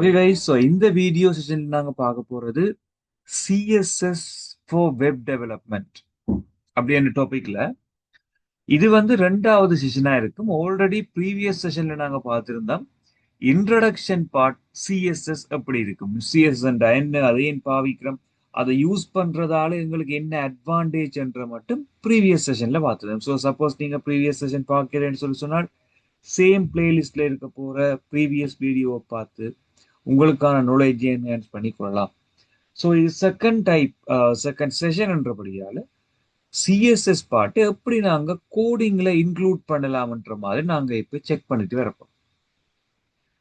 Okay guys, so இந்த video செஷன்ல நாங்க பார்க்க போறது சிஎஸ்எஸ் ஃபார் வெப் டெவலப்மெண்ட் அப்படின்ற டாபிக்ல. இது வந்து ரெண்டாவது செஷனா இருக்கும். ஆல்ரெடி ப்ரீவியஸ் செஷன்ல நாங்க பார்த்திருந்தோம் இன்ட்ரடக்ஷன் பார்ட். சிஎஸ்எஸ் எப்படி இருக்கும், சிஎஸ்எஸ் என்ன, அதை ஏன் பாவிக்கிறோம், அதை யூஸ் பண்றதால எங்களுக்கு என்ன அட்வான்டேஜ் என்ற மட்டும் ப்ரீவியஸ் செஷன்ல பார்த்துருந்தோம். ஸோ சப்போஸ் நீங்க ப்ரீவியஸ் செஷன் பார்க்கிறேன்னு சொன்னால் சேம் பிளேலிஸ்ட்ல இருக்க போற ப்ரீவியஸ் வீடியோவை பார்த்து உங்களுக்கான நாலேஜ் என்ஹான்ஸ் பண்ணிக்கொள்ளலாம். ஸோ இது செகண்ட் செஷன் என்றபடியால சிஎஸ்எஸ் பாட்டு எப்படி நாங்க கோடிங்ல இன்க்ளூட் பண்ணலாம்ன்ற மாதிரி நாங்க இப்ப செக் பண்ணிட்டு வரப்போம்.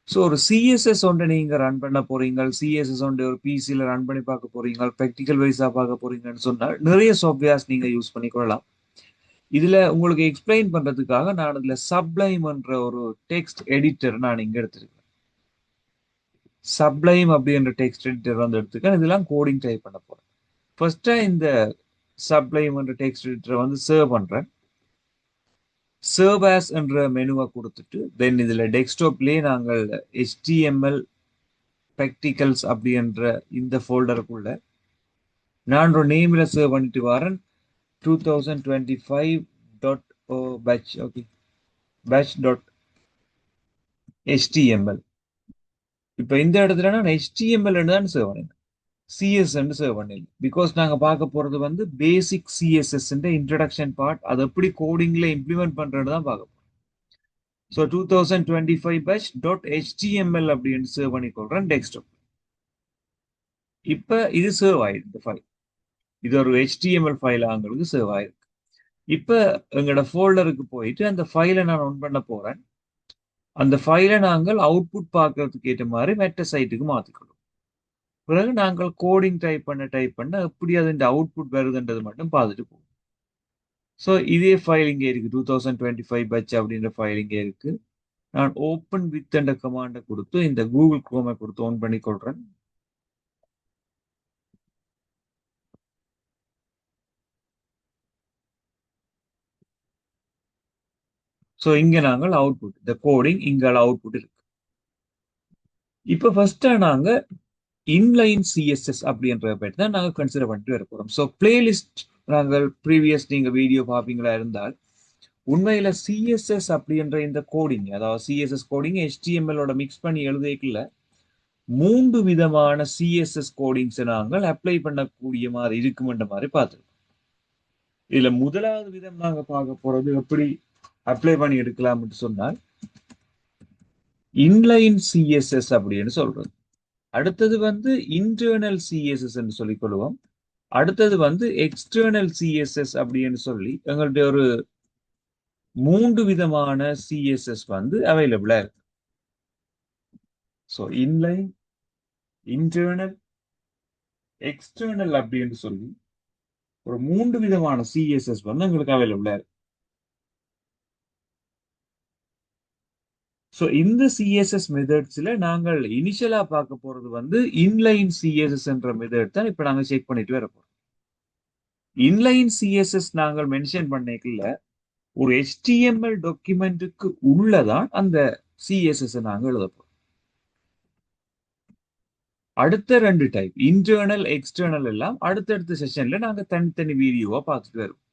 ஸோ ஒரு சிஎஸ்எஸ் ஒன்றை நீங்க ரன் பண்ண போறீங்க, சிஎஸ்எஸ் ஒன்றை ஒரு பிசியில ரன் பண்ணி பார்க்க போறீங்க, ப்ராக்டிக்கல் வைஸா பார்க்க போறீங்கன்னு சொன்னால் நிறைய சாஃப்ட்வேர்ஸ் நீங்க யூஸ் பண்ணிக்கொள்ளலாம். இதுல உங்களுக்கு எக்ஸ்பிளைன் பண்றதுக்காக நான் இதுல சப்ளைம் என்ற ஒரு டெக்ஸ்ட் எடிட்டர் நான் இங்க எடுத்திருக்கேன். சப்ளைம் அப்படின்ற டெக்ஸ்ட் எடிட்டர் வந்து எடுத்துக்கேன். இதெல்லாம் கோடிங் டைப் பண்ண போறேன். ஃபர்ஸ்டா இந்த சப்ளைம் என்ற டெக்ஸ்ட் எடிட்டரை வந்து சர்வ் பண்றேன். சர்வ் ஆஸ் என்ற மெனுவை கொடுத்துட்டு தென் இதுல டெஸ்க்டாப்லயே நாங்கள் HTML ப்ராக்டிகல்ஸ் அப்படின்ற இந்த ஃபோல்டருக்குள்ள நான் ஒரு நேம்ல சர்வ் பண்ணிட்டு வரேன். 2025.batch okay batch.html. இப்ப இந்த இடத்துல நான் HTML தான் சர்வ் பண்ணேன், சிஎஸ் சர்வ் பண்ணல. பிகாஸ் நாங்க பார்க்க போறது வந்து பேசிக் சிஎஸ்எஸ் இன்ட்ரடக்ஷன் பார்ட். அதை எப்படி கோடிங்ல இம்ப்ளிமெண்ட் பண்றது தான் பார்க்க போறோம். ஸோ 2025 batch.html அப்படின்னு சர்வ் பண்ணிக்கொள்றேன் டெஸ்க்டாப். இப்ப இது சர்வ் ஆயிருக்கு. இந்த ஃபைல் இது ஒரு HTML ஃபைல் ஆங்கிறது சர்வ் ஆயிருக்கு. இப்ப எங்களோட ஃபோல்டருக்கு போயிட்டு அந்த ஃபைலை நான் ஒன் பண்ண போறேன். அந்த ஃபைலை நாங்கள் அவுட்புட் பார்க்கறதுக்கு ஏற்ற மாதிரி மெட்ட சைட்டுக்கு மாத்திக்கொள்ளும். பிறகு நாங்கள் கோடிங் டைப் பண்ண எப்படி அது இந்த அவுட்புட் வருதுன்றது மட்டும் பார்த்துட்டு போகும். ஸோ இதே ஃபைல் இங்கே இருக்கு, 2025 batch அப்படின்ற ஃபைல் இங்கே இருக்கு. நான் ஓப்பன் வித் என்ற கமாண்டை கொடுத்து இந்த கூகுள் குரோமை கொடுத்து ஓன் பண்ணி கொள்றேன். ஸோ இங்க நாங்கள் அவுட்புட் இந்த கோடிங் இங்க அவுட்புட் இருக்கு. இப்போ ஃபர்ஸ்டா நாங்க இன்லைன் சிஎஸ்எஸ் அப்படின்ற பேர் தான் நாங்கள் கன்சிடர் பண்ணிட்டு வர போறோம். ஸோ பிளேலிஸ்ட் நாங்கள் ப்ரீவியஸ் நீங்க வீடியோ பார்ப்பீங்களா இருந்தால் உண்மையில சிஎஸ்எஸ் அப்படின்ற இந்த கோடிங், அதாவது சிஎஸ்எஸ் கோடிங் HTML மிக்ஸ் பண்ணி எழுதிக்கல 3 விதமான சிஎஸ்எஸ் கோடிங்ஸ் நாங்கள் அப்ளை பண்ணக்கூடிய மாதிரி இருக்குமென்ற மாதிரி பார்த்துருக்கோம். இதுல முதலாவது விதம் நாங்க பார்க்க போறது எப்படி அப்ளை பண்ணி எடுக்கலாம்னு சொன்னால் இன்லைன் சிஎஸ்எஸ் அப்படின்னு சொல்றது. அடுத்தது வந்து இன்டர்னல் சிஎஸ்எஸ் என்று சொல்லிக் கொள்வோம். அடுத்தது வந்து எக்ஸ்டர்னல் சிஎஸ்எஸ் அப்படின்னு சொல்லி எங்கள்கிட்ட ஒரு 3 விதமான சிஎஸ்எஸ் வந்து அவைலபிளா இருக்கு. ஸோ இன்லைன், இன்டர்னல், எக்ஸ்டர்னல் அப்படின்னு சொல்லி ஒரு 3 விதமான சிஎஸ்எஸ் வந்து எங்களுக்கு அவைலபிளா இருக்கு. ஸோ இந்த சிஎஸ்எஸ் மெத்தட்ஸ்ல நாங்கள் இனிஷியலா பார்க்க போறது வந்து இன்லைன் சிஎஸ்எஸ் என்ற மெத்தட் தான் இப்ப நாங்க செக் பண்ணிட்டு வர போறோம். இன்லைன் சிஎஸ்எஸ் நாங்கள் மென்ஷன் பண்ணிக்கல ஒரு HTML டாக்குமெண்ட்டுக்கு உள்ளதான் அந்த சிஎஸ்எஸ் நாங்கள் எழுத போறோம். அடுத்த 2 டைப் இன்டர்னல் எக்ஸ்டர்னல் எல்லாம் அடுத்தடுத்த செஷன்ல நாங்க தனித்தனி வீடியோவா பார்த்துட்டு வருவோம்.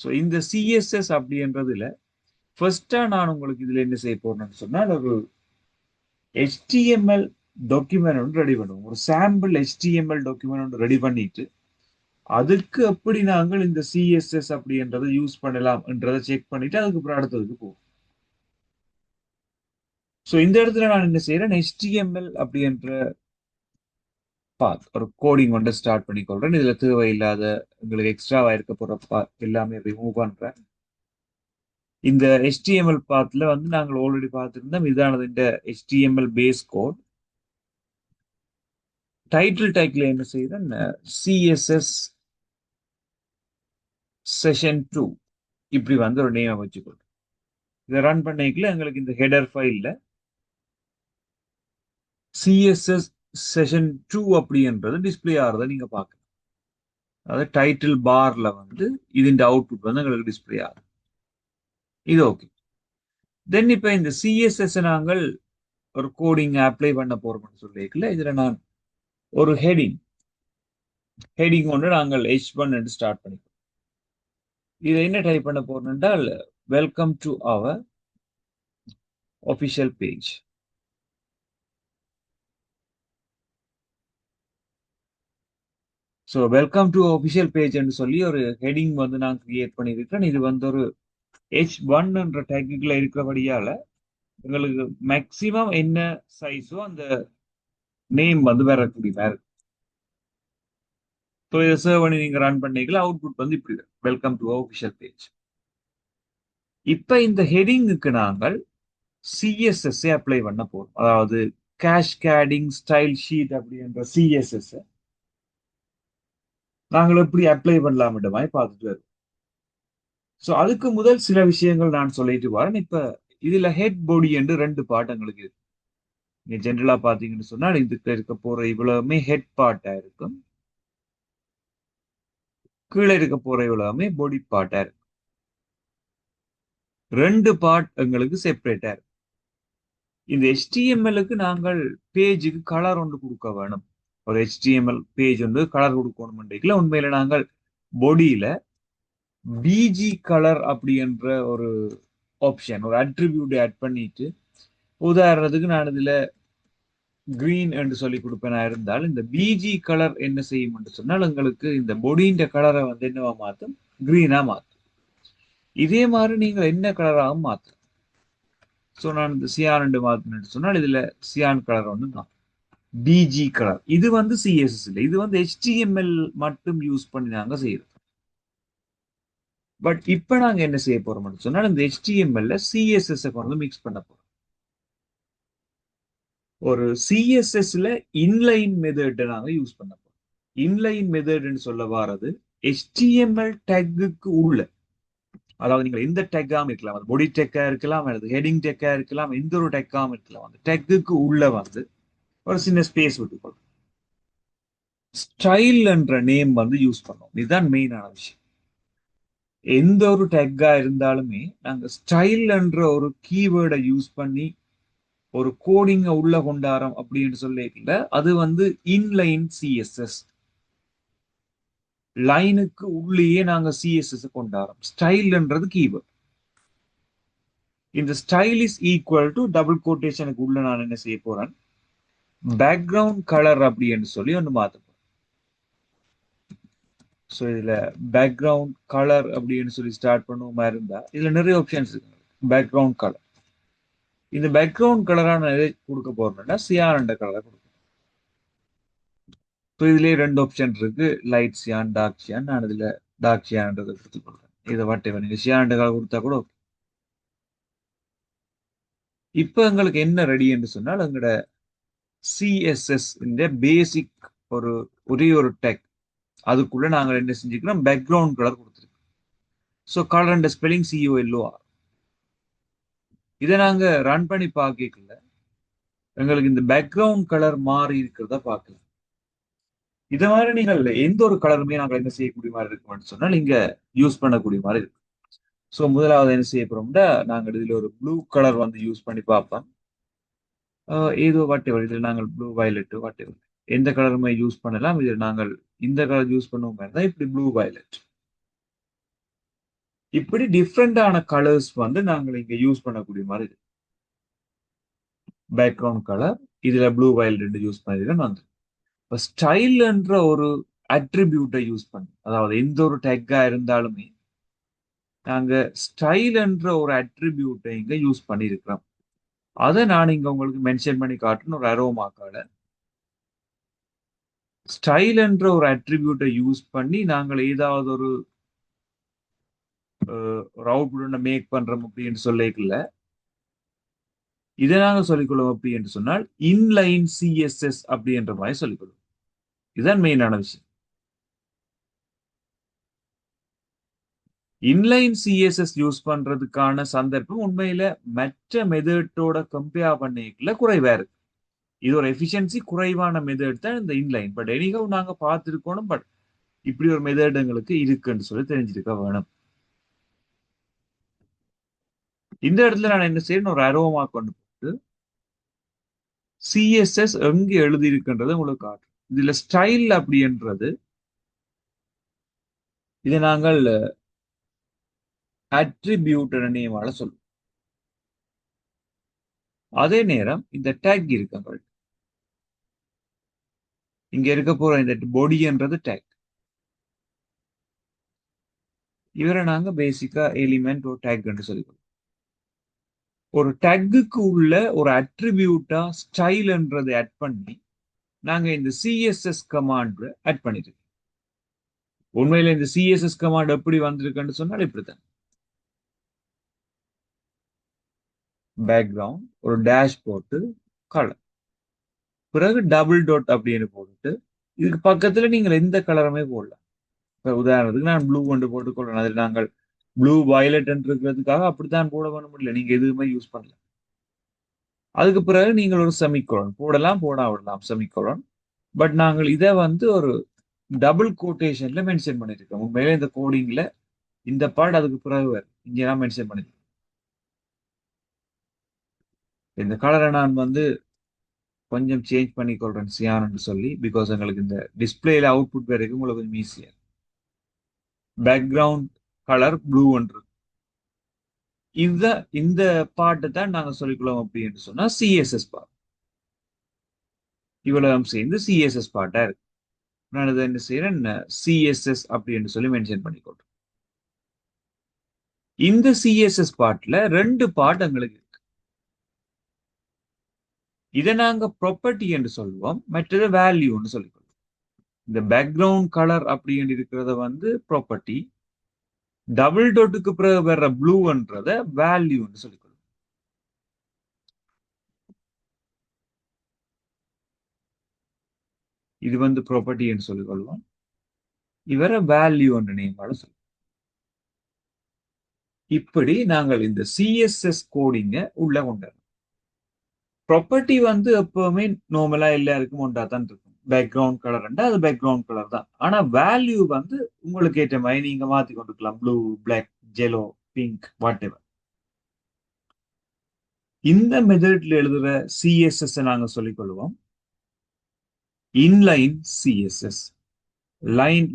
ஸோ இந்த சிஎஸ்எஸ் அப்படின்றதுல ஃபர்ஸ்டா நான் உங்களுக்கு இதுல என்ன செய்ய போறேன்னு சொன்னால் ஒரு HTML டாக்குமெண்ட் ஒன்று ரெடி பண்ணுவோம். ஒரு சாம்பிள் HTML டாக்குமெண்ட் ஒன்று ரெடி பண்ணிட்டு அதுக்கு எப்படி நாங்கள் இந்த சிஎஸ்எஸ் அப்படின்றத யூஸ் பண்ணலாம் என்றதை செக் பண்ணிட்டு அதுக்கப்புறம் அடுத்ததுக்கு போவோம். ஸோ இந்த இடத்துல நான் என்ன செய்யறேன், HTML அப்படின்ற ஒரு கோடிங் வந்து ஸ்டார்ட் பண்ணிக்கொள்றேன். இதுல தேவையில்லாத உங்களுக்கு எக்ஸ்ட்ராவா இருக்க போற எல்லாமே ரிமூவ் பண்றேன். இந்த HTML பாத்ல வந்து நாங்கள் ஆல்ரெடி பார்த்திருந்தோம். இதானது இந்த HTML பேஸ் கோட். டைட்டில் டேக்ல என்ன செய்யறேன், சிஎஸ்எஸ் செஷன் 2 இப்படி வந்து ஒரு நேம் வச்சுக்கொள்றேன். இதை ரன் பண்ணிக்கல எங்களுக்கு இந்த ஹெடர் ஃபைல்ல சிஎஸ்எஸ் செஷன் 2 அப்படின்றது டிஸ்பிளே ஆகிறத நீங்க பார்க்கலாம். அதாவது டைட்டில் பார்ல வந்து இதுன்ற அவுட்புட் வந்து எங்களுக்கு டிஸ்பிளே ஆகும். இது ஓகே. தென் இப்ப இந்த சிஎஸ்எஸ் நாங்கள் ஒரு கோடிங் அப்ளை பண்ண போறோம்னு சொல்லிக்கல இதுல நான் ஒரு ஹெடிங் ஒன்று நாங்கள் H1 என்று ஸ்டார்ட் பண்ணிக்கிறோம். இதை என்ன டைப் பண்ண போறோம் என்றால் welcome to our official page. So welcome to official page என்று சொல்லி ஒரு ஹெடிங் வந்து நான் கிரியேட் பண்ணியிருக்கேன். இது வந்து ஒரு H1 என்ற டேக்குல இருக்கிறபடியால உங்களுக்கு மேக்சிமம் என்ன சைஸோ அந்த நேம் வந்து வரக்கூடிய மாதிரி. ஸோ இதை சர்வ் பண்ணி நீங்க ரன் பண்ணீங்களா அவுட்புட் வந்து இப்படி வெல்கம் டு ஒபிஷியல் பேஜ். இப்ப இந்த ஹெடிங்குக்கு நாங்கள் சிஎஸ்எஸ் அப்ளை பண்ண போறோம். அதாவது கேஷ்கேடிங் ஸ்டைல் ஷீட் அப்படின்ற சிஎஸ்எஸ் நாங்கள் எப்படி அப்ளை பண்ணலாம் மாதிரி பார்த்துட்டு வரோம். ஸோ அதுக்கு முதல் சில விஷயங்கள் நான் சொல்லிட்டு வரேன். இப்ப இதுல ஹெட் பாடி என்று ரெண்டு பார்ட் எங்களுக்கு இருக்கு. நீங்க ஜென்ரலா பாத்தீங்கன்னு சொன்னால் இதுக்கு இருக்க போற இவ்வளவுமே ஹெட் பார்ட்டா இருக்கும், கீழே இருக்க போற இவ்வளவுமே பாடி பார்ட்டா இருக்கும். ரெண்டு பார்ட் எங்களுக்கு செப்பரேட்டா இருக்கும். இந்த HTML-க்கு நாங்கள் பேஜுக்கு கலர் ஒன்று கொடுக்க வேணும். ஒரு HTML பேஜ் வந்து கலர் கொடுக்கணும். உண்மையில நாங்கள் பாடியில பிஜி கலர் அப்படி என்ற ஒரு ஆப்ஷன் ஒரு அட்ரிபியூட் ஆட் பண்ணிட்டு, உதாரணத்துக்கு நான் இதுல கிரீன் என்று சொல்லி கொடுப்பேனா இருந்தால் இந்த பிஜி கலர் என்ன செய்யும் என்று சொன்னால் உங்களுக்கு இந்த பொடியின் கலரை வந்து என்னவா மாற்றும், கிரீனா மாற்றும். இதே மாதிரி நீங்கள் என்ன கலராகவும் மாற்றலாம். ஸோ நான் இந்த சியான் ரெண்டு மாத்தினு சொன்னால் இதுல சியான் கலர் ஒன்று தான் பிஜி கலர். இது வந்து சிஎஸ்எஸ் இல்லை, இது வந்து HTML மட்டும் யூஸ் பண்ணி நாங்க செய்யறோம். பட் இப்ப நாங்க என்ன செய்ய போறோம்னு சொன்னால் இந்த HTML சிஎஸ்எஸ் கொண்டு மிக்ஸ் பண்ண போறோம். ஒரு சிஎஸ்எஸ்ல இன்லைன் மெத்தட் நாங்க யூஸ் பண்ண போறோம். இன்லைன் மெத்தட்னு சொல்ல வாரது HTML டேக்குக்கு உள்ள, அதாவது நீங்க எந்த டேக்காம இருக்கலாம், அது பாடி டேக்கா இருக்கலாம் அல்லது ஹெடிங் டேக்கா இருக்கலாம், எந்த ஒரு டேக்காம இருக்கலாம், அந்த டேக்குக்கு உள்ள வந்து ஒரு சின்ன ஸ்பேஸ் விட்டுக்கொள்ளும். ஸ்டைல் என்ற நேம் வந்து யூஸ் பண்ணோம். இதுதான் மெயினான விஷயம். எந்த ஒரு டேக்கா இருந்தாலுமே நாங்க ஸ்டைல் என்ற ஒரு கீவேர்டை யூஸ் பண்ணி ஒரு கோடிங்க உள்ள கொண்டாரோம் அப்படின்னு சொல்லிக்கல, அது வந்து இன்லைன் சிஎஸ்எஸ் லைனுக்கு உள்ளேயே நாங்க சிஎஸ்எஸ் கொண்டாரோம். ஸ்டைல்ன்றது கீவேர்ட். இந்த style is equal to double கோட்டேஷனுக்கு உள்ள நான் என்ன செய்ய போறேன், பேக்ரவுண்ட் கலர் அப்படின்னு சொல்லி ஒன்று மாத்த போறேன். ஸோ இதுல பேக்ரவுண்ட் கலர் அப்படின்னு சொல்லி ஸ்டார்ட் பண்ணுவோமா இருந்தா இதுல நிறைய ஆப்ஷன்ஸ் இருக்கு. பேக்ரவுண்ட் கலர், இந்த பேக்ரவுண்ட் கலரான எதை கொடுக்க போறேன்னா சியான் என்ற கலரை கொடுக்கும். ஸோ இதுலயே ரெண்டு ஆப்ஷன் இருக்கு, லைட் சியான், டார்க் சியான். நான் இதுல டார்க் சியான்ன்றதை கொடுத்து கொடுக்குறேன். இதை வாட்டே நீங்க சியான் கலர் கொடுத்தா கூட ஓகே. இப்ப எங்களுக்கு என்ன ரெடி என்று சொன்னால் எங்களோட சிஎஸ்எஸ் இந்த பேசிக் ஒரு ஒரே ஒரு டெக் அதுக்குள்ள நாங்கள் என்ன செஞ்சுக்கிறோம், பேக்ரவுண்ட் கலர் கொடுத்துருக்கோம். So colour and spelling COLOR. இதை நாங்க ரன் பண்ணி பார்க்கல எங்களுக்கு இந்த பேக்ரவுண்ட் கலர் மாறி இருக்கிறதா பார்க்கலாம். இதை மாதிரி நீங்கள் எந்த ஒரு கலருமே நாங்கள் என்ன செய்யக்கூடிய மாதிரி இருக்கும்னு சொன்னால் நீங்க யூஸ் பண்ணக்கூடிய மாதிரி இருக்கு. ஸோ முதலாவது என்ன செய்ய போறோம்னா நாங்கள் இதுல ஒரு ப்ளூ கலர் வந்து யூஸ் பண்ணி பார்ப்போம். ஏதோ வாட்டெவர், இதில் நாங்கள் ப்ளூ வயலட் வாட்டெவர் எந்த கலருமே யூஸ் பண்ணலாம். இதில் நாங்கள் இந்த கலர் யூஸ் பண்ணுவோம் தான் இப்படி ப்ளூ வயலட். இப்படி டிஃப்ரெண்டான கலர்ஸ் வந்து நாங்கள் இங்க யூஸ் பண்ணக்கூடிய மாதிரி பேக்ரவுண்ட் கலர் இதுல ப்ளூ வயலட் யூஸ் பண்ணிருக்கேன் வந்து. இப்போ ஸ்டைல் என்ற ஒரு அட்ரிபியூட்டை யூஸ் பண்ணி, அதாவது எந்த ஒரு டேக்கா இருந்தாலுமே நாங்க ஸ்டைல் என்ற ஒரு அட்ரிபியூட்டை இங்க யூஸ் பண்ணியிருக்கிறோம். அதை நான் இங்க உங்களுக்கு மென்ஷன் பண்ணி காட்டுன்னு ஒரு அரோமாக்கால ஸ்டைல் என்ற ஒரு அட்ரிபியூட்டை யூஸ் பண்ணி நாங்கள் ஏதாவது ஒரு அவுட்புட் மேக் பண்றோம் அப்படின்னு சொல்லிக்கல, இதை நாங்க சொல்லிக்கொள்ளும் அப்படி என்று சொன்னால் இன்லைன் சிஎஸ்எஸ் அப்படின்ற மாதிரி சொல்லிக்கொள்ளும். இதுதான் மெயினான விஷயம். இன்லைன் சிஎஸ்எஸ் யூஸ் பண்றதுக்கான சந்தர்ப்பம் உண்மையில மற்ற மெத்தடோட கம்பேர் பண்ணிக்கல குறைவா இருக்கு. இது ஒரு எஃபிஷியன்சி குறைவான மெத்தட் தான் இந்த இன்லைன். பட் எனிகவ் நாங்க பார்த்துருக்கணும். பட் இப்படி ஒரு மெத்தட் எங்களுக்கு இருக்குன்னு சொல்லி தெரிஞ்சிருக்க வேணும். இந்த இடத்துல நான் என்ன செய்யணும், ஒரு அரோமா கொண்டு போட்டு சிஎஸ்எஸ் எங்க எழுதி இருக்கின்றது உங்களுக்கு காட்டும். இதுல ஸ்டைல் அப்படின்றது இதை நாங்கள் அட்ரிபியூட் நேமால சொல்லுவோம். அதே நேரம் இந்த டேக் இருக்குங்க, இங்க இருக்க போற இந்த பொடின்றது டேக். இவரை நாங்க பேசிக்கா எலிமெண்ட் ஒரு டேக் என்று சொல்லிக்கிறோம். ஒரு டேக்குக்கு உள்ள ஒரு அட்ரிபியூட்டா ஸ்டைல்ன்றதை ஆட் பண்ணி நாங்க இந்த சிஎஸ்எஸ் கமாண்ட் ஆட் பண்ணிருக்கோம். உண்மையில இந்த சிஎஸ்எஸ் கமாண்ட் எப்படி வந்திருக்குன்னு சொன்னால் இப்படித்தான். பேக்ரவுண்ட் ஒரு டேஷ் போட்டு கலர், பிறகு டபுள் டாட் அப்படின்னு போட்டுட்டு இதுக்கு பக்கத்துல நீங்கள் எந்த கலருமே போடலாம். இப்ப உதாரணத்துக்கு நான் ப்ளூ கொண்டு போட்டுக்கொள்ளணும். அதில் நாங்கள் ப்ளூ வயலட் இருக்கிறதுக்காக அப்படித்தான் போட வேணும் இல்லை, நீங்க எதுவுமே யூஸ் பண்ணலாம். அதுக்கு பிறகு நீங்கள் ஒரு செமிகோலன் போடலாம், விடலாம் செமிகோலன். பட் நாங்கள் இதை வந்து ஒரு டபுள் கோட்டேஷன்ல மென்ஷன் பண்ணிருக்கோம். உண்மையில இந்த கோடிங்ல இந்த பார்ட் அதுக்கு பிறகு இங்க நான் மென்ஷன் பண்ணிருக்கேன். இந்த கலரை நான் வந்து கொஞ்சம் சேஞ்ச் பண்ணிக்கொள்றேன் சியான்னு சொல்லி, பிகாஸ் எங்களுக்கு இந்த டிஸ்பிளேல அவுட்புட் வரைக்கும் உங்களுக்கு கொஞ்சம் ஈஸியா. பேக்ரவுண்ட் கலர் ப்ளூ ஒன்று, இந்த பாட்டை தான் நாங்க சொல்லிக்கலாம் அப்படின்னு சொன்னா சிஎஸ்எஸ் பார்ட். இவ்வளவு சேர்ந்து சிஎஸ்எஸ் பாட்டா இருக்கு. நான் இதை என்ன செய்யறேன், சிஎஸ்எஸ் அப்படின்னு சொல்லி மென்ஷன் பண்ணிக்கொள்றேன். இந்த சிஎஸ்எஸ் பார்ட்ல 2 பார்ட் எங்களுக்கு இருக்கு. இதை நாங்க ப்ராப்பர்ட்டி என்று சொல்லுவோம், மற்றது வேல்யூன்னு சொல்லிக்கொள்வோம். இந்த பேக்ரவுண்ட் கலர் அப்படின்னு இருக்கிறத வந்து ப்ராப்பர்ட்டி, டபுள் டாட்டுக்கு பிறகு வர்ற ப்ளூன்றத வேல்யூன்னு சொல்லிக்கொள்வோம். இது வந்து ப்ராப்பர்ட்டின்னு சொல்லிக்கொள்வோம். இவரை வேல்யூ என்ற நேமால சொல்லுவோம். இப்படி நாங்கள் இந்த சிஎஸ்எஸ் கோடிங்க உள்ள கொண்டு ப்ராப்பர்ட்டி வந்து எப்பவுமே நார்மலா எல்லாருக்கும் ஒன்றா தான் இருக்கும். பேக்ரவுண்ட் கலர் அது பேக்ரவுண்ட் கலர் தான். ஆனா வேல்யூ வந்து உங்களுக்கு ஏற்ற மாதிரி நீங்க மாத்தி கொண்டுக்கலாம். Blue, black, yellow, pink, whatever. இந்த மெத்தட்ல எழுதுற சிஎஸ்எஸ் நாங்க சொல்லிக் கொள்வோம் இன்லைன் சிஎஸ்எஸ்.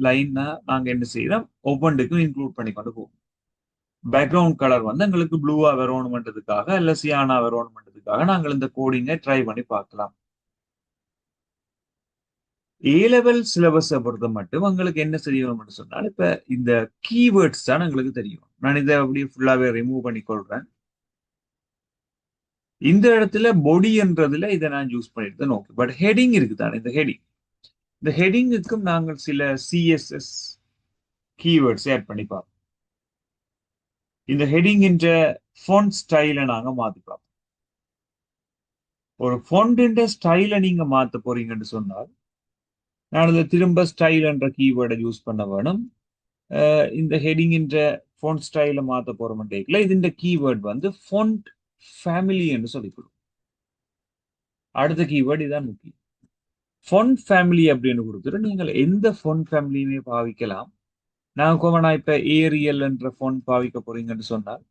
லைன்னா நாங்க என்ன செய்யறோம், ஒவ்வொன்றுக்கும் இன்க்ளூட் பண்ணி கொண்டு போவோம். பேக்ரவுண்ட் கலர் வந்து எங்களுக்கு ப்ளூவா வரணும்ன்றதுக்காக இல்ல சியானா வரணும்ன்றதுக்காக நாங்கள் இந்த கோடிங்கை ட்ரை பண்ணி பார்க்கலாம். ஏ லெவல் சிலபஸை பொறுத்த மட்டும் உங்களுக்கு என்ன செய்யணும்னு சொன்னால், இப்ப இந்த கீவேர்ட்ஸ் தான் எங்களுக்கு தெரியும். நான் இதை அப்படியே ஃபுல்லாவே ரிமூவ் பண்ணி கொள்றேன். இந்த இடத்துல பொடின்றதுல இதை நான் யூஸ் பண்ணிட்டு ஓகே. பட் ஹெடிங் இருக்குதானே, இந்த ஹெடிங்குக்கும் நாங்கள் சில சிஎஸ்எஸ் கீவேர்ட்ஸ் ஆட் பண்ணி பார்ப்போம். இந்த ஹெடிங் என்ற ஃபாண்ட் ஸ்டைலை நாங்க மாத்தி பார்ப்போம். ஒரு ஃபாண்ட் ஸ்டைலை நீங்க மாத்த போறீங்கன்னு சொன்னால், நான் இதில் திரும்ப ஸ்டைல் என்ற கீவேர்டை யூஸ் பண்ண வேணும். இந்த ஹெடிங் என்ற ஃபாண்ட் ஸ்டைலை மாத்த போறோம்ல, இது இந்த கீவேர்ட் வந்து ஃபாண்ட் ஃபேமிலி என்று சொல்லிக்கொள்ளும். அடுத்த கீவேர்டு இதான் முக்கியம். ஃபாண்ட் ஃபேமிலி அப்படின்னு கொடுத்துட்டு நீங்கள் எந்த ஃபாண்ட் ஃபேமிலியுமே பாவிக்கலாம். நான் இப்ப ஏரியல் என்ற ஃபாண்ட் பாவிக்க போறீங்கன்னு சொன்னால்,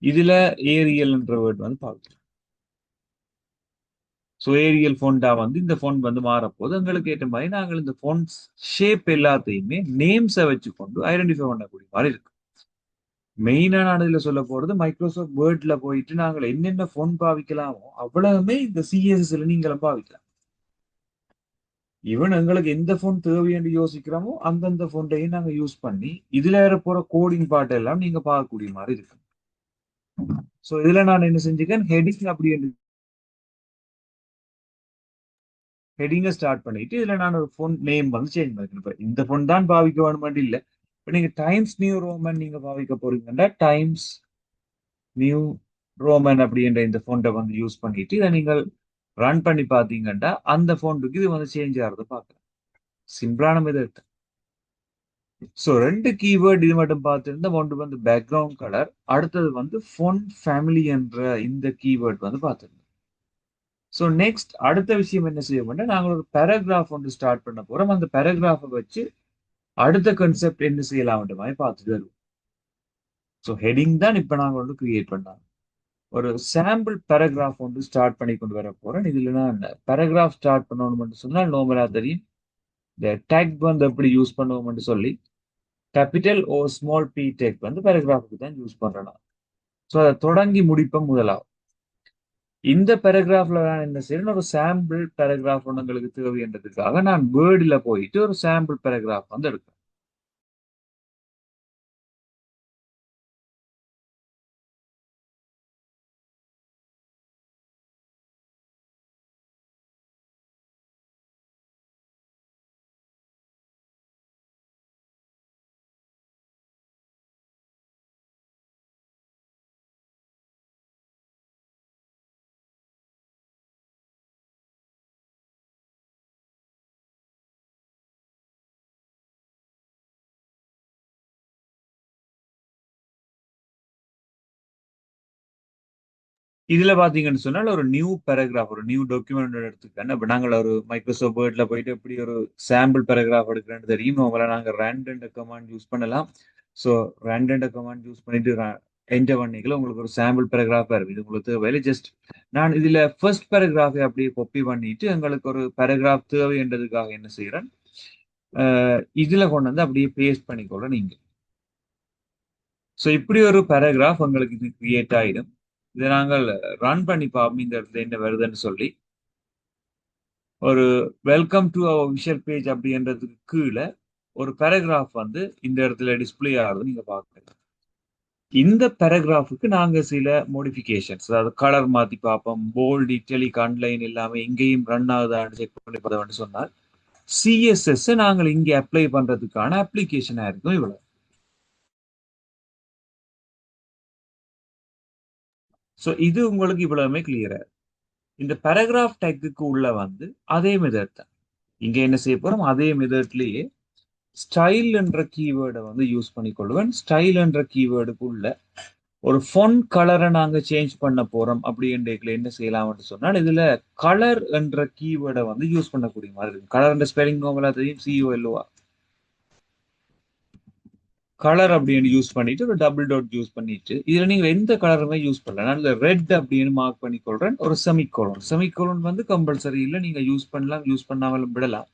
இதுல ஏரியல் என்ற வேர்ட் வந்து பாவிக்கலாம். ஸோ ஏரியல் ஃபோண்டா வந்து இந்த ஃபோன் வந்து மாறப்போது எங்களுக்கு ஏற்ற மாதிரி நாங்கள் இந்த ஃபோன் ஷேப் எல்லாத்தையுமே நேம்ஸை வச்சுக்கொண்டு ஐடென்டிஃபை பண்ணக்கூடிய மாதிரி இருக்கு. மெயினா நான் இதுல சொல்ல போறது, மைக்ரோசாஃப்ட் வேர்ட்ல போயிட்டு நாங்கள் என்னென்ன ஃபோன் பாவிக்கலாமோ அவ்வளவுமே இந்த சிஎஸ்எஸ்ல நீங்களும் பாவிக்கலாம். ஈவன் எங்களுக்கு எந்த ஃபோன் தேவைன்னு யோசிக்கிறோமோ அந்தந்த ஃபோன்டையும் நாங்க யூஸ் பண்ணி இதுல போற கோடிங் பாட்டு எல்லாம் நீங்க பார்க்கக்கூடிய மாதிரி இருக்கு. ஸோ இதுல நான் என்ன செஞ்சுக்கேன், ஹெடிங் அப்படின்னு ஹெடிங்கை ஸ்டார்ட் பண்ணிட்டு இதுல நான் ஒரு ஃபோன் நேம் வந்து சேஞ்ச் பண்ணிருப்பேன். இந்த ஃபோன் தான் பாவிக்க வேணும் இல்லை. இப்போ நீங்க டைம்ஸ் நியூ ரோமன் நீங்க பாவிக்க போறீங்கன்னா டைம்ஸ் நியூ ரோமன் அப்படின்ற இந்த ஃபோன்ட்டை வந்து யூஸ் பண்ணிட்டு இதை நீங்கள் ரன் பண்ணி பார்த்தீங்கன்னா அந்த ஃபோனுக்கு இது வந்து சேஞ்ச் ஆகிறத பார்க்கலாம். சிம்பிளான மெத்தட். ஸோ 2 கீவேர்ட் இது மட்டும் பார்த்துருந்தா, ஒன்று வந்து பேக்ரவுண்ட் கலர், அடுத்தது வந்து ஃபோன் ஃபேமிலி என்ற இந்த கீவேர்ட் வந்து பார்த்துருந்தோம். ஸோ நெக்ஸ்ட் அடுத்த விஷயம் என்ன செய்ய வேண்டாம், நாங்கள் ஒரு பேராகிராஃப் ஒன்று ஸ்டார்ட் பண்ண போறோம். அந்த பேராகிராஃபை வச்சு அடுத்த கான்செப்ட் என்ன செய்யலாம் மாதிரி பார்த்துட்டு வருவோம். ஸோ ஹெடிங் தான் இப்போ நாங்கள் வந்து கிரியேட் பண்ணாங்க. ஒரு சாம்பிள் பேராகிராஃப் வந்து ஸ்டார்ட் பண்ணி கொண்டு வர போறேன். இதுல நான் பேராகிராஃப் ஸ்டார்ட் பண்ணணும்னு சொன்னால் நார்மலா தெரியும். இந்த டேக் வந்து எப்படி யூஸ் பண்ணுவோம்னு சொல்லி capital or small P tag வந்து பேராகிராஃபுக்கு தான் யூஸ் பண்றேன் நான். ஸோ அதை தொடங்கி முடிப்பேன் முதலாவது. இந்த பேராகிராஃப்ல நான் என்ன செய்யறேன், ஒரு சாம்பிள் பேராகிராஃப் ஒன்று உங்களுக்கு தேவைன்றதுக்காக நான் வேர்டில் போயிட்டு ஒரு சாம்பிள் பேராகிராஃப் வந்து எடுக்கிறேன். இதுல பாத்தீங்கன்னு சொன்னால் ஒரு நியூ பேராகிராஃப், ஒரு நியூ டாக்குமெண்ட் எடுத்துக்கேன். இப்ப நாங்கள் ஒரு மைக்ரோசாஃப்ட் வேர்ட்ல போயிட்டு எப்படி ஒரு சாம்பிள் பேராகிராஃப் எடுக்கிறேன்னு தெரியும். உங்களை நாங்க ரேண்ட் கமாண்ட் யூஸ் பண்ணலாம். ஸோ ரேண்ட் கமாண்ட் யூஸ் பண்ணிட்டு என்டர் பண்ணிக்கல உங்களுக்கு ஒரு சாம்பிள் பேராகிராஃப் வரும். இது உங்களுக்கு தேவையில்லை. ஜஸ்ட் நான் இதுல ஃபர்ஸ்ட் பேராகிராஃபை அப்படியே காப்பி பண்ணிட்டு எங்களுக்கு ஒரு பேராகிராஃப் தேவைன்றதுக்காக என்ன செய்யறேன், இதுல கொண்டு வந்து அப்படியே பேஸ்ட் பண்ணிக்கொள்ள நீங்க. ஸோ இப்படி ஒரு பேராகிராஃப் உங்களுக்கு இது கிரியேட் ஆயிடும். இதை நாங்கள் ரன் பண்ணி பார்ப்போம் இந்த இடத்துல என்ன வருதுன்னு சொல்லி. ஒரு welcome to our visual page அப்படின்றதுக்கு கீழே ஒரு பேராகிராஃப் வந்து இந்த இடத்துல டிஸ்பிளே ஆகுது நீங்க பார்க்கலாம். இந்த பேராகிராஃபுக்கு நாங்க சில மோடிஃபிகேஷன்ஸ், அதாவது கலர் மாத்தி பார்ப்போம், போல்ட் இட்டலிக் அன்லைன் எல்லாமே இங்கேயும் ரன் ஆகுதான்னு செக் பண்ணி பார்த்தோம்னு சொன்னால் சிஎஸ்எஸ் நாங்கள் இங்கே அப்ளை பண்றதுக்கான அப்ளிகேஷனா இருக்கும் இவ்வளவு. ஸோ இது உங்களுக்கு இவ்வளவுமே கிளியரா. இந்த பேராகிராஃப் டேக்குக்கு உள்ள வந்து அதே மெத்தட் தான் இங்க என்ன செய்ய போறோம், அதே மெத்தட்லயே ஸ்டைல் என்ற கீவேர்டை வந்து யூஸ் பண்ணிக்கொள்வேன். ஸ்டைல் என்ற கீவேர்டுக்குள்ள ஒரு ஃபொன் கலரை நாங்க சேஞ்ச் பண்ண போறோம் அப்படின்ற என்ன செய்யலாம்னு சொன்னால் இதுல கலர் என்ற கீவேர்டை வந்து யூஸ் பண்ணக்கூடிய மாதிரி இருக்கும். கலர் என்ற ஸ்பெல்லிங் நோமலா தெரியும், COLOR. கலர் அப்படின்னு யூஸ் பண்ணிட்டு ஒரு டபுள் டாட் யூஸ் பண்ணிட்டு இதுல நீங்க எந்த கலருமே யூஸ் பண்ணலாம். நான் இந்த ரெட் அப்படின்னு மார்க் பண்ணி கொள்றேன். ஒரு செமிகோலன், செமிகோலன் வந்து கம்பல்சரி இல்லை, நீங்க யூஸ் பண்ணலாம், யூஸ் பண்ணாமலும் விடலாம்.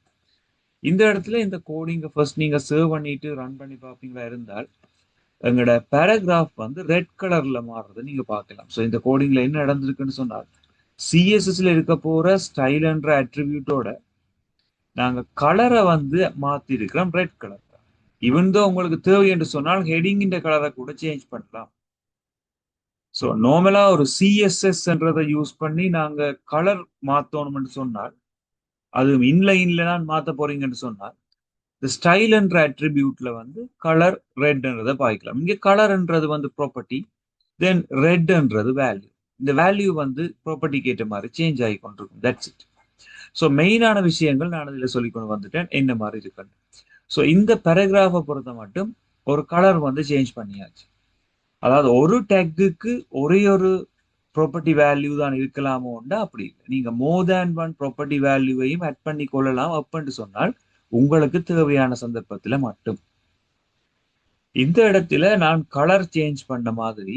இந்த இடத்துல இந்த கோடிங்க ஃபர்ஸ்ட் நீங்க சேவ் பண்ணிட்டு ரன் பண்ணி பார்ப்பீங்களா இருந்தால் எங்களோட பேராகிராஃப் வந்து ரெட் கலர்ல மாறுறதை நீங்க பார்க்கலாம். ஸோ இந்த கோடிங்ல என்ன நடந்திருக்குன்னு சொன்னால் சிஎஸ்எஸ்ல இருக்க போற ஸ்டைல் என்ற அட்ரிபியூட்டோட நாங்க கலரை வந்து மாத்தி இருக்கிறோம் ரெட் கலர். இவன் தான் உங்களுக்கு தேவை என்று சொன்னால் ஹெடிங் இந்த கலரை கூட சேஞ்ச் பண்ணலாம். ஸோ நார்மலா ஒரு சிஎஸ்எஸ்ன்றதை யூஸ் பண்ணி நாங்க கலர் மாத்தணும்னு சொன்னால், அது இன்லைன்ல தான் மாத்த போறீங்கன்னு சொன்னால் இந்த ஸ்டைல் என்ற அட்ரிபியூட்ல வந்து கலர் ரெட்ன்றதை பாய்க்கலாம். இங்க கலர்ன்றது வந்து ப்ராப்பர்ட்டி, தென் ரெட்ன்றது வேல்யூ. இந்த வேல்யூ வந்து ப்ராப்பர்ட்டிக்கு ஏற்ற மாதிரி சேஞ்ச் ஆகி கொண்டிருக்கும். That's it. ஸோ மெயினான விஷயங்கள் நான் இதில் சொல்லி கொண்டு வந்துட்டேன் என்ன மாதிரி இருக்குன்னு. ஸோ இந்த பேராகிராஃபை பொறுத்த மட்டும் ஒரு கலர் வந்து சேஞ்ச் பண்ணியாச்சு. அதாவது ஒரு டேக்குக்கு ஒரே ஒரு ப்ராப்பர்ட்டி வேல்யூ தான் இருக்கலாமோண்டா அப்படி இல்லை. நீங்க மோர் தேன் ஒன் ப்ராப்பர்ட்டி வேல்யூவையும் ஆட் பண்ணி கொள்ளலாம் அப்படின்னு சொன்னால் உங்களுக்கு தேவையான சந்தர்ப்பத்துல மட்டும். இந்த இடத்துல நான் கலர் சேஞ்ச் பண்ண மாதிரி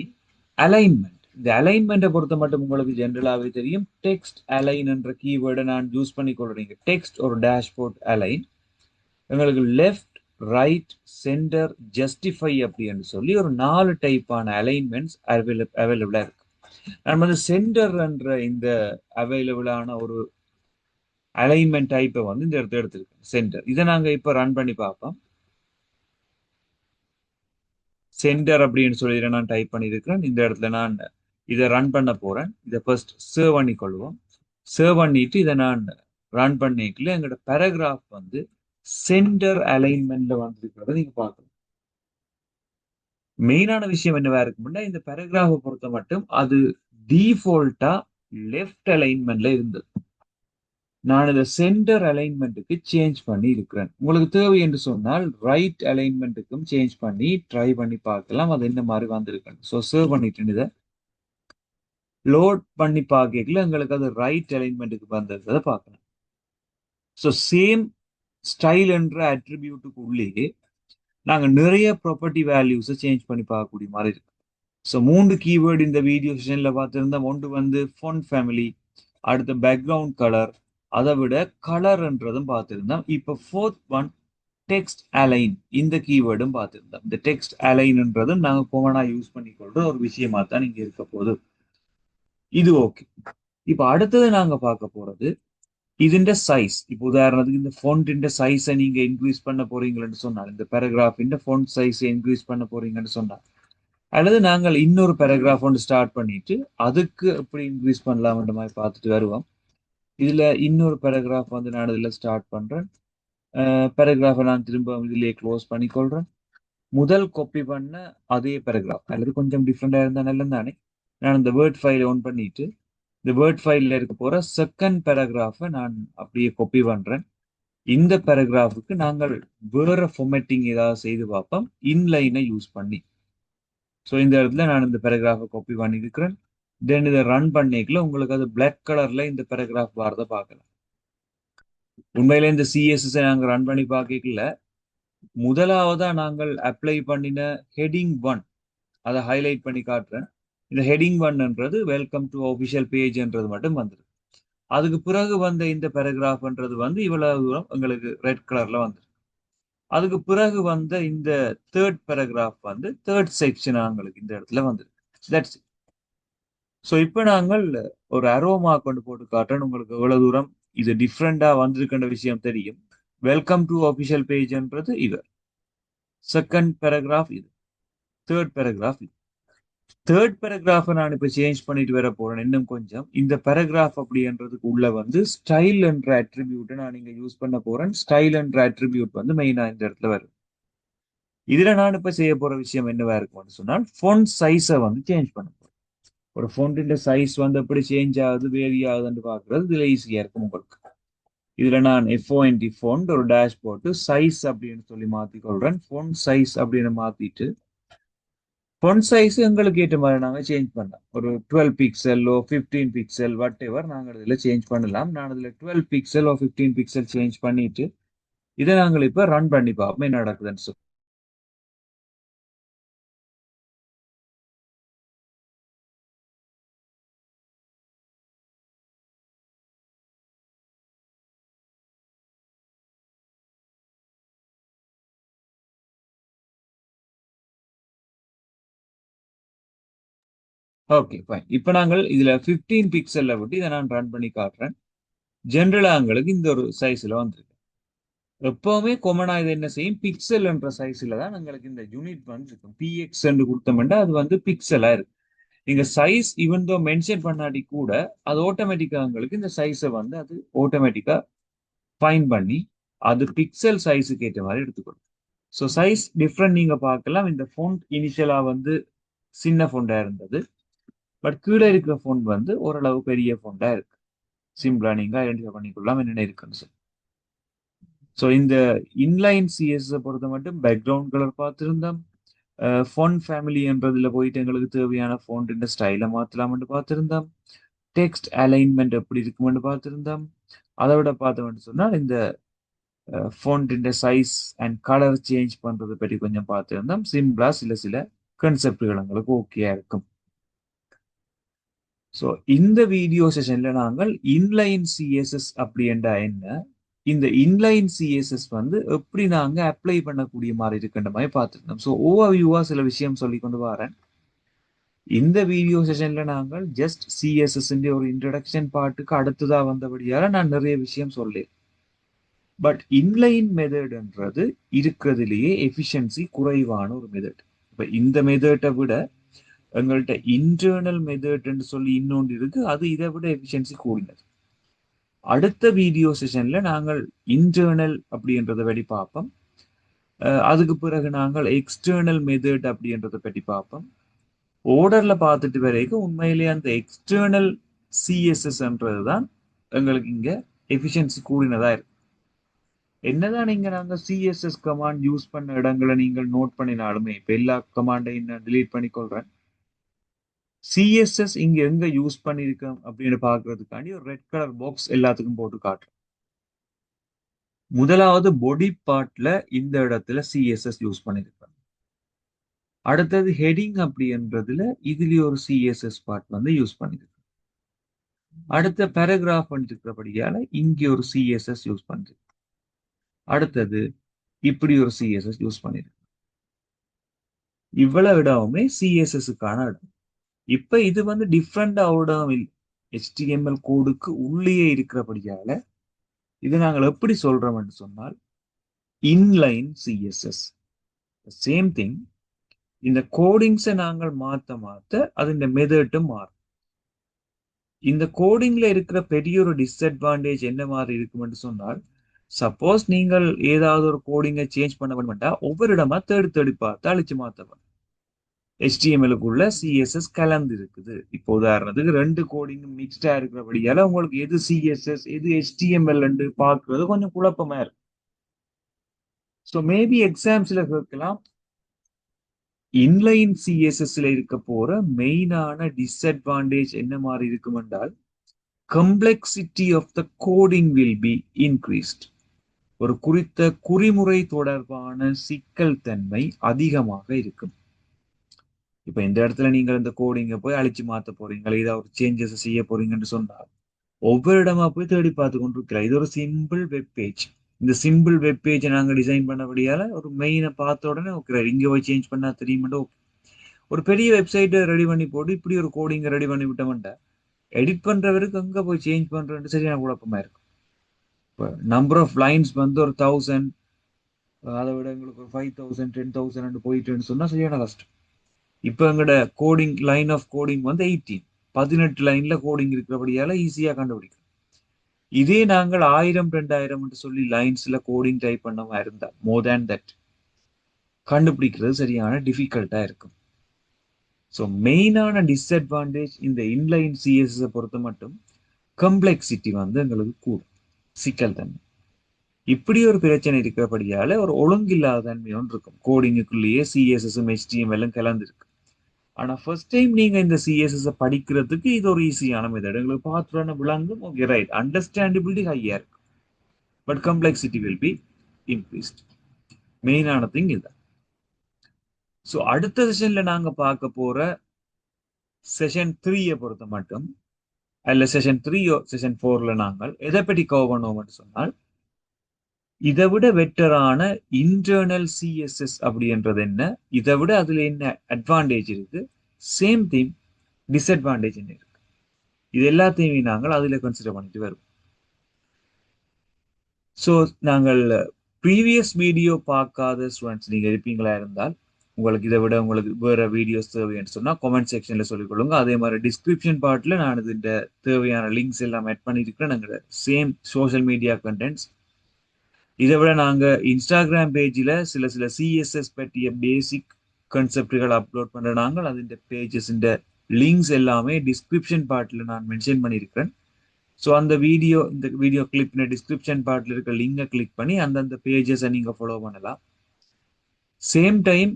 அலைன்மெண்ட், இந்த அலைன்மெண்ட்டை பொறுத்த மட்டும் உங்களுக்கு ஜென்ரலாகவே தெரியும். டெக்ஸ்ட் அலைன் என்ற கீவேர்டை நான் யூஸ் பண்ணி கொள்றீங்க. டெக்ஸ்ட் ஒரு டேஷ்போர்ட் அலைன், எங்களுக்கு லெஃப்ட், ரைட், சென்டர், ஜஸ்டிஃபை அப்படின்னு சொல்லி ஒரு 4 டைப்பான அலைன்மெண்ட்ஸ் அவைலபிளா இருக்கு. நம்ம வந்து சென்டர் என்ற இந்த அவைலபிளான ஒரு அலைன்மெண்ட் டைப்பை வந்து இந்த இடத்துல எடுத்திருக்கோம். சென்டர் இதை நாங்க இப்ப ரன் பண்ணி பார்ப்போம். சென்டர் அப்படின்னு சொல்லி நான் டைப் பண்ணியிருக்கிறேன். இந்த இடத்துல நான் இதை ரன் பண்ண போறேன். இதை ஃபர்ஸ்ட் சேவ் பண்ணி கொள்வோம். சேவ் பண்ணிட்டு இதை நான் ரன் பண்ணிக்கல எங்களோட பேராகிராஃப் வந்து சென்டர் அலைன்மெண்ட்ல வந்திருக்கிறத நீங்க பார்க்கணும். மெயினான விஷயம் என்னவா இருக்கும்னா இந்த பேராகிராஃபை பொறுத்த மட்டும் அது டிஃபால்ட்டா லெஃப்ட் அலைன்மெண்ட்ல இருந்தது. நான் இதை சென்டர் அலைன்மெண்ட்டுக்கு சேஞ்ச் பண்ணி இருக்கிறேன். உங்களுக்கு தேவை என்று சொன்னால் ரைட் அலைன்மெண்ட்டுக்கும் சேஞ்ச் பண்ணி ட்ரை பண்ணி பார்க்கலாம் அது என்ன மாதிரி வந்திருக்கு. ஸோ சேவ் பண்ணிட்டு இதை லோட் பண்ணி பார்க்கல எங்களுக்கு அது ரைட் அலைன்மெண்ட்டுக்கு வந்திருக்கிறத பார்க்கலாம். ஸோ சேம் ஸ்டைல் என்ற அட்ரிபியூட்டுக்கு உள்ளே நாங்கள் நிறைய ப்ராப்பர்ட்டி வேல்யூஸை சேஞ்ச் பண்ணி பார்க்கக்கூடிய மாதிரி இருக்கு. ஸோ 3 கீவேர்டு இந்த வீடியோ செஷன்ல பார்த்திருந்தா ஒன்று வந்து ஃபொண்ட் ஃபேமிலி, அடுத்த பேக்ரவுண்ட் கலர், அதை விட கலர்ன்றதும் பார்த்திருந்தோம். இப்போ ஃபோர்த் ஒன் டெக்ஸ்ட் அலைன், இந்த கீவேர்டும் பார்த்திருந்தோம். இந்த டெக்ஸ்ட் அலைன்ன்றதும் நாங்கள் காமனா யூஸ் பண்ணிக்கொள்ற ஒரு விஷயமா தான் இங்க இருக்க போகுது. இது ஓகே. இப்போ அடுத்தது நாங்க பார்க்க போறது ഇതിന്റെ സൈസ്. ഇപ്പൊ ഉദാഹരണത്തിന് இந்த ഫോണ്ടിന്റെ സൈஸை நீங்க இன்க்ரீஸ் பண்ண போறீங்கன்னு சொன்னால், இந்த பேராகிராஃபின் ஃபாண்ட் சைஸை இன்க்ரீஸ் பண்ண போறீங்கன்னு சொன்னால், அல்லது நாங்கள் இன்னொரு பேராகிராஃப் ஒன்று ஸ்டார்ட் பண்ணிட்டு அதுக்கு எப்படி இன்க்ரீஸ் பண்ணலாம்ன்ற மாதிரி பார்த்துட்டு வருவோம். இதுல இன்னொரு பேராகிராஃப் வந்து நான் இதுல ஸ்டார்ட் பண்றேன். பேராகிராஃபை நான் திரும்ப இதுலயே க்ளோஸ் பண்ணிக்கொள்றேன். முதல் காப்பி பண்ண அதே பேராகிராஃப் அல்லது கொஞ்சம் டிஃப்ரெண்டா இருந்தா நல்லது தானே. நான் இந்த வேர்ட் ஃபைல் ஓன் பண்ணிட்டு இந்த வேர்ட் ஃபைல்ல இருக்க போற செகண்ட் பேராகிராஃபை நான் அப்படியே காப்பி பண்றேன். இந்த பேராகிராஃபுக்கு நாங்கள் வேற ஃபார்மேட்டிங் ஏதாவது செய்து பார்ப்போம் இன்லைனை யூஸ் பண்ணி. ஸோ இந்த இடத்துல நான் இந்த பேராகிராஃபை காப்பி பண்ணியிருக்கிறேன். தென் இதை ரன் பண்ணிக்கல உங்களுக்கு அது பிளாக் கலர்ல இந்த பேராகிராஃப் வரதை பார்க்கலாம். உண்மையில இந்த சிஎஸ்எஸ் நாங்கள் ரன் பண்ணி பார்க்கல. முதலாவதா நாங்கள் அப்ளை பண்ணின ஹெட்டிங் 1 அதை ஹைலைட் பண்ணி காட்டுறேன். இந்த ஹெட்டிங் 1ன்றது வெல்கம் டு ஆஃபிஷியல் பேஜ்ன்றது மட்டும் வந்துடும். அதுக்கு பிறகு வந்த இந்த பேராகிராஃப்ன்றது வந்து இவ்வளவு தூரம் எங்களுக்கு ரெட் கலர்ல வந்துடும். அதுக்கு பிறகு வந்த இந்த தேர்ட் பேராகிராஃப் வந்து தேர்ட் செக்ஷன் எங்களுக்கு இந்த இடத்துல வந்துருக்கு. That's it. ஸோ இப்போ நாங்கள் ஒரு அரோமா கொண்டு போட்டு காட்டுறேன். உங்களுக்கு எவ்வளவு தூரம் இது டிஃப்ரெண்டா வந்திருக்கின்ற விஷயம் தெரியும். வெல்கம் டு ஆஃபிஷியல் பேஜ்ன்றது இது, செகண்ட் பேராகிராஃப் இது, தேர்ட் பேராகிராஃப் இது. தேர்ட் பேராகிராஃபை நான் இப்போ சேஞ்ச் பண்ணிட்டு வர போறேன். இன்னும் கொஞ்சம் இந்த பேராகிராஃப் அப்படின்றதுக்கு உள்ள வந்து ஸ்டைல் என்ற அட்ரிபியூட்டை நான் இங்க யூஸ் பண்ண போறேன். ஸ்டைல் என்ற அட்ரிபியூட் வந்து மெயினா இந்த இடத்துல வரும். இதுல நான் இப்ப செய்ய போற விஷயம் என்னவா இருக்கும்னு சொன்னால் ஃபோண்ட் சைஸை வந்து சேஞ்ச் பண்ண போறேன். ஒரு ஃபோண்டின் சைஸ் வந்து எப்படி சேஞ்ச் ஆகுது வேரி ஆகுதுன்னு பாக்குறது இதுல ஈஸியா இருக்கும் உங்களுக்கு. இதுல நான் FONT ஃபோண்ட் ஒரு டேஷ் போட்டு சைஸ் அப்படின்னு சொல்லி மாத்திக் கொள்றேன். ஃபோண்ட் சைஸ் அப்படின்னு மாத்திட்டு ஃபோண்ட் சைஸ் எங்களுக்கு ஏற்ற மாதிரி நாங்க சேஞ்ச் பண்ணலாம். ஒரு 12 பிக்சலோ 15 பிக்சல் வாட் எவர் நாங்கள் இதுல சேஞ்ச் பண்ணலாம். நான் இதுல 12 பிக்சல் 15 பிக்சல் சேஞ்ச் பண்ணிட்டு இதை நாங்கள் இப்ப ரன் பண்ணி பார்ப்போம் என்ன நடக்குதுன்னு சொல்லி. Okay fine. இப்போ நாங்கள் இதுல 15 பிக்சல்ல விட்டு இதை நான் ரன் பண்ணி காட்டுறேன். ஜென்ரலா எங்களுக்கு இந்த ஒரு சைஸ்ல வந்துருக்கு. எப்பவுமே கொமனா இது என்ன செய்யும், பிக்சல் என்ற சைஸ்ல தான் எங்களுக்கு இந்த யூனிட் வந்து இருக்கும். பிஎக்ஸ் என்று கொடுத்தோம்னா அது வந்து பிக்சலா இருக்கு. நீங்க சைஸ் ஈவன் தோ மென்ஷன் பண்ணாடி கூட அது ஆட்டோமேட்டிக்கா எங்களுக்கு இந்த சைஸை வந்து அது ஆட்டோமேட்டிக்கா ஃபைன் பண்ணி அது பிக்சல் சைஸுக்கு ஏற்ற மாதிரி எடுத்துக்கணும். ஸோ சைஸ் டிஃப்ரெண்ட் நீங்க பார்க்கலாம். இந்த ஃபோண்ட் இனிஷியலா வந்து சின்ன ஃபோண்டா இருந்தது. பட் கீழே இருக்கிற ஃபோன் வந்து ஓரளவு பெரிய ஃபோண்டா இருக்கு. சிம்பிளா நீங்க ஐடென்டிஃபை பண்ணிக்கொள்ளலாம் என்னென்ன இருக்குன்னு சொல்லி. ஸோ இந்த இன்லைன் சிஎஸ் பொறுத்த மட்டும் பேக்ரவுண்ட் கலர் பார்த்துருந்தோம். ஃபோன் ஃபேமிலின்றதுல போயிட்டு எங்களுக்கு தேவையான ஃபோன் ஸ்டைலை மாற்றலாம்னு பார்த்துருந்தோம். டெக்ஸ்ட் அலைன்மெண்ட் எப்படி இருக்குமென்னு பார்த்துருந்தோம். அதை விட பார்த்தோம்னு சொன்னால் இந்த ஃபோன்டின் சைஸ் அண்ட் கலர் சேஞ்ச் பண்றதை பற்றி கொஞ்சம் பார்த்துருந்தோம். சிம்பிளா சில சில கன்செப்டுகள் எங்களுக்கு ஓகேயா இருக்கும். ஸோ இந்த வீடியோ செஷன்ல நாங்கள் இன்லைன் சிஎஸ்எஸ் அப்படின்றா என்ன, இந்த இன்லைன் சிஎஸ்எஸ் வந்து எப்படி நாங்க அப்ளை பண்ணக்கூடிய மாதிரி இருக்கின்ற மாதிரி பார்த்துருந்தோம். ஸோ ஓவர்வியூவா சில விஷயம் சொல்லி கொண்டு வரேன். இந்த வீடியோ செஷன்ல நாங்கள் ஜஸ்ட் சிஎஸ்எஸ் ஒரு இன்ட்ரடக்ஷன் பார்ட்டுக்கு அடுத்ததா வந்தபடியால நான் நிறைய விஷயம் சொல்லேன். பட் இன்லைன் மெத்தட்ன்றது இருக்கிறதுலேயே எஃபிஷியன்சி குறைவான ஒரு மெத்தட். இப்ப இந்த மெத்தட்டை விட எங்கள்கிட்ட இன்டர்னல் மெத்தட்ன்னு சொல்லி இன்னொன்று இருக்கு, அது இதை விட எஃபிஷியன்சி கூடினது. அடுத்த வீடியோ செஷன்ல நாங்கள் இன்டர்னல் அப்படின்றத பற்றி பார்ப்போம். அதுக்கு பிறகு நாங்கள் எக்ஸ்டர்னல் மெத்தட் அப்படின்றத பற்றி பார்ப்போம். ஓர்டர்ல பார்த்துட்டு வரைக்கும் உண்மையிலேயே அந்த எக்ஸ்டர்னல் சிஎஸ்எஸ்ன்றது தான் எங்களுக்கு இங்க எஃபிஷியன்சி கூடினதா இருக்கு. என்னதான் நீங்க நாங்க சிஎஸ்எஸ் கமாண்ட் யூஸ் பண்ண இடங்களை நீங்கள் நோட் பண்ணினாலுமே, இப்ப எல்லா கமாண்டையும் நான் டிலீட் பண்ணிக்கொள்றேன். சிஎஸ்எஸ் இங்க எங்க யூஸ் பண்ணிருக்கோம் அப்படின்னு பாக்குறதுக்காண்டி ஒரு ரெட் கலர் பாக்ஸ் எல்லாத்துக்கும் போட்டு காட்டுறேன். முதலாவது பாடி பார்ட்ல இந்த இடத்துல சிஎஸ்எஸ் யூஸ் பண்ணிருக்கேன். அடுத்தது ஹெடிங் அப்படின்றதுல இதுலயும் ஒரு சிஎஸ்எஸ் பார்ட் வந்து யூஸ் பண்ணிருக்கு. அடுத்த பேராகிராஃப் பண்ணிருக்கிறபடியால இங்க ஒரு சிஎஸ்எஸ் யூஸ் பண்ணிருக்கு. அடுத்தது இப்படி ஒரு சிஎஸ்எஸ் யூஸ் பண்ணிருக்கு. இவ்வளவு இடமுமே சிஎஸ்எஸ்க்கான இடம். இப்ப இது வந்து டிஃப்ரெண்டா இடம் இல்லை. HTML கோடுக்கு உள்ளே இருக்கிறபடியால இது நாங்கள் எப்படி சொல்றோம் என்று சொன்னால் இன்லைன் சிஎஸ்எஸ். Same thing. இந்த கோடிங்ஸை நாங்கள் மாத்த அது மெத்தட்டும் மாறும். இந்த கோடிங்ல இருக்கிற பெரிய ஒரு டிஸ்அட்வான்டேஜ் என்ன மாதிரி இருக்கும் என்று சொன்னால், சப்போஸ் நீங்கள் ஏதாவது ஒரு கோடிங்கை சேஞ்ச் பண்ண வேணும்ட்டா ஒவ்வொரு இடமா தேடி பார்த்து அழிச்சு மாத்தணும். HTML-க்குள்ள சிஎஸ்எஸ் கலந்து இருக்குது. இப்போ உதாரணத்துக்கு 2 கோடிங் மிக்ஸ்டா இருக்கிறபடியால உங்களுக்கு எது சிஎஸ்எஸ் எது HTML பார்க்கறது கொஞ்சம் குழப்பமா இருக்கும். ஸோ மேபி எக்ஸாம்ஸ்ல கேட்கலாம், இன்லைன் சிஎஸ்எஸ்ல இருக்க போற மெயினான டிஸ்அட்வான்டேஜ் என்ன மாதிரி இருக்கும் என்றால், complexity of the coding will be increased. ஒரு குறித்த குறிமுறை தொடர்பான சிக்கல் தன்மை அதிகமாக இருக்கும். இப்ப இந்த இடத்துல நீங்கள் இந்த கோடிங்க போய் அழிச்சு மாத்த போறீங்க, ஏதாவது ஒரு சேஞ்சஸ் செய்ய போறீங்கன்னு சொன்னால் ஒவ்வொரு இடமா போய் தேடி பார்த்து கொண்டு இருக்கிறார். இது ஒரு சிம்பிள் வெப் பேஜ். இந்த சிம்பிள் வெப் பேஜை நாங்க டிசைன் பண்ணபடியால ஒரு மெயினை பார்த்த உடனே ஓகே இங்க போய் சேஞ்ச் பண்ணா தெரியுமெண்டா. ஒரு பெரிய வெப்சைட்டை ரெடி பண்ணி போட்டு இப்படி ஒரு கோடிங்கை ரெடி பண்ணி விட்டோம்டா எடிட் பண்றவருக்கு அங்க போய் சேஞ்ச் பண்றேன்னு சரியான குழப்பமா இருக்கும். இப்போ நம்பர் ஆஃப் லைன்ஸ் வந்து ஒரு 1000, அதை விட எங்களுக்கு ஒரு 5000 10,000 போயிட்டுன்னு சொன்னா சரியான கஷ்டம். இப்போ எங்களோட கோடிங் லைன் ஆஃப் கோடிங் வந்து 18 லைன்ல கோடிங் இருக்கிறபடியால ஈஸியா கண்டுபிடிக்கும். இதே நாங்கள் 1000 2000 சொல்லி லைன்ஸ்ல கோடிங் டைப் பண்ணமா இருந்தா மோர் தேன் தட் கண்டுபிடிக்கிறது சரியான டிஃபிகல்ட்டா இருக்கும். ஸோ மெயினான டிஸ்அட்வான்டேஜ் இந்த இன்லைன் சிஎஸ்எஸ் பொறுத்த மட்டும் கம்ப்ளெக்சிட்டி வந்து எங்களுக்கு கூடும், சிக்கல் தன்மை. இப்படி ஒரு பிரச்சனை இருக்கிறபடியால ஒரு ஒழுங்கில்லாத தன்மை ஒன்று இருக்கும். கோடிங்குக்குள்ளேயே சிஎஸ்எஸும் HTML-ம் கலந்துருக்கு. ஆனா ஃபர்ஸ்ட் டைம் நீங்க இந்த சிஎஸ்எஸ் படிக்கிறதுக்கு இது ஒரு ஈஸியான மெத்தட். எங்களுக்கு பார்த்துன விளங்கும், ஓகே ரைட், அண்டர்ஸ்டாண்டபிலிட்டி ஹையா இருக்கு, but complexity will be increased. மெயினான திங் இதுதான். ஸோ அடுத்த செஷன்ல நாங்க பார்க்க போற செஷன் 3 பொறுத்த மட்டும் அல்ல செஷன் 3 செஷன் 4ல நாங்கள் எதை பற்றி கவர் பண்ணுவோம்னு சொன்னால், இதை விட பெட்டரான இன்டர்னல் சிஎஸ்எஸ் அப்படின்றது என்ன, இதை விட அதுல என்ன அட்வான்டேஜ் இருக்கு, சேம் திங் டிஸ்அட்வான்டேஜ் என்ன இருக்கு, இது எல்லாத்தையுமே நாங்கள் அதுல கன்சிடர் பண்ணிட்டு வருவோம். ஸோ நாங்கள் ப்ரீவியஸ் வீடியோ பார்க்காத ஸ்டூடெண்ட்ஸ் நீங்க இருப்பீங்களா இருந்தால், உங்களுக்கு இதை விட உங்களுக்கு வேற வீடியோஸ் தேவைன்னு சொன்னா கமெண்ட் செக்ஷன்ல சொல்லிக் கொள்ளுங்க. அதே மாதிரி டிஸ்கிரிப்ஷன் பார்ட்ல நான் இந்த தேவையான லிங்க்ஸ் எல்லாம் ஆட் பண்ணிருக்கிறேன். நாங்கள் சேம் சோஷியல் மீடியா கண்டென்ட்ஸ். இதை விட நாங்க இன்ஸ்டாகிராம் பேஜில் சில சிஎஸ்எஸ் பற்றிய பேசிக் கன்செப்டுகள் அப்லோட் பண்ற நாங்கள் அதிന്റെ பேஜஸ் லிங்க்ஸ் எல்லாமே டிஸ்கிரிப்ஷன் பார்ட்ல நான் மென்ஷன் பண்ணியிருக்கிறேன். ஸோ அந்த இந்த வீடியோ கிளிப் டிஸ்கிரிப்ஷன் பார்ட்ல இருக்க லிங்கை கிளிக் பண்ணி அந்தந்த பேஜஸை நீங்க ஃபாலோ பண்ணலாம். சேம் டைம்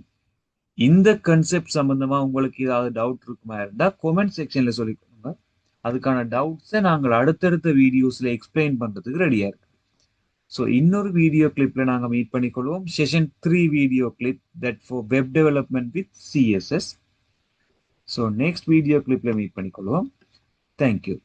இந்த கன்செப்ட் சம்பந்தமா உங்களுக்கு ஏதாவது டவுட் இருக்குமா இருந்தா கமெண்ட் செக்ஷன்ல சொல்லிக்கோங்க. அதுக்கான டவுட்ஸை நாங்கள் அடுத்தடுத்த வீடியோஸ்ல எக்ஸ்பிளைன் பண்றதுக்கு ரெடியா இருக்கு. ஸோ இன்னொரு வீடியோ கிளிப்ல நாங்கள் மீட் பண்ணிக்கொள்வோம். Session 3 video clip that for web development with CSS. So next video கிளிப்ல மீட் பண்ணிக்கொள்வோம். தேங்க்யூ.